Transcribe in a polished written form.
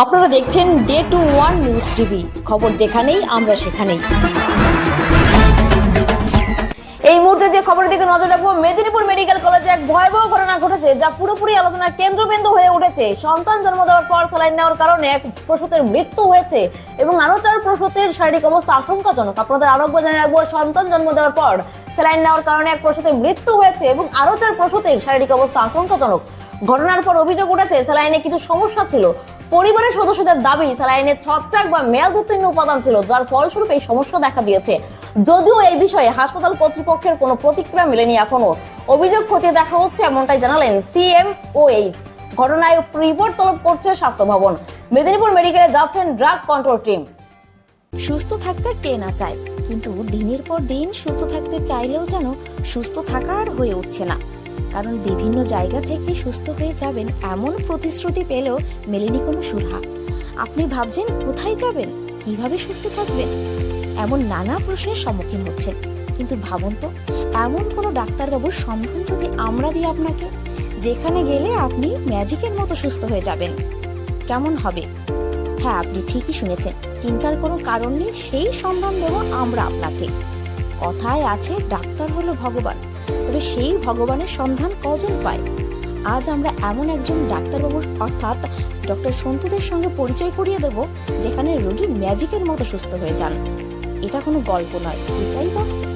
আপনারা দেখছেন day to one news TV, খবর যেখানেই আমরা সেখানেই। এই মুহূর্তে যে খবরের দিকে নজর রাখবো, মেদিনীপুর মেডিকেল কলেজে এক ভয়াবহ ঘটনা ঘটেছে, যা পুরোপুরি আলোচনার কেন্দ্রবিন্দু হয়ে উঠেছে। সন্তান জন্ম দেওয়ার পর স্যালাইন নেওয়ার কারণে এক প্রসূতির মৃত্যু হয়েছে এবং আরো 4 প্রসূতির শারীরিক অবস্থা আশঙ্কাজনক। আপনাদের আরো জানিয়ে রাখবো, সন্তান জন্ম দেওয়ার পর স্যালাইন নেওয়ার কারণে এক প্রসূতির মৃত্যু হয়েছে এবং আরো 4 প্রসূতির শারীরিক অবস্থা আশঙ্কাজনক। ঘটনার পর অভিযোগ উঠেছে স্যালাইনে কিছু সমস্যা ছিল। পরিবারের সদস্যদের দাবি স্যালাইনে ছত্রাক বা মেয়াদ উত্তীর্ণ উপাদান ছিল, যার ফলস্বরূপ এই সমস্যা দেখা দিয়েছে। যদিও এই বিষয়ে হাসপাতাল কর্তৃপক্ষের কোনো প্রতিক্রিয়া মেলেনি এখনো। অভিযোগ খতিয়ে দেখা হচ্ছে, এমনটাই জানালেন CMOH। ঘটনায় রিপোর্ট তলব করছে স্বাস্থ্য ভবন। মেদিনীপুর মেডিকেলে যাচ্ছেন ড্রাগ কন্ট্রোল টিম। সুস্থ থাকতে কে না চায়, কিন্তু দিনের পর দিন সুস্থ থাকতে চাইলেও যেন সুস্থ থাকা আর হয়ে উঠছে না। কারণ বিভিন্ন জায়গা থেকে সুস্থ হয়ে যাবেন এমন প্রতিশ্রুতি পেলেও মেলেনি কোনো সুধা। আপনি ভাবছেন কোথায় যাবেন, কিভাবে সুস্থ থাকবেন, এমন নানা প্রশ্নের সম্মুখীন হচ্ছেন। কিন্তু ভাবুন তো, এমন কোনো ডাক্তারবাবুর সন্ধান যদি আমরা দিই আপনাকে, যেখানে গেলে আপনি ম্যাজিকের মতো সুস্থ হয়ে যাবেন, কেমন হবে? হ্যাঁ, আপনি ঠিকই শুনেছেন, চিন্তার কোনো কারণ নেই। সেই সন্ধান দেব আমরা আপনাকে। কথায় আছে, ডাক্তার হলো ভগবান, তবে সেই ভগবানের সন্ধান কজন পায়? আজ আমরা এমন একজন ডাক্তারবাবুর অর্থাৎ ডক্টর সন্তুদের সঙ্গে পরিচয় করিয়ে দেব, যেখানে রোগী ম্যাজিকের মতো সুস্থ হয়ে যান। এটা কোনো গল্প নয়, এটাই বাস্তব।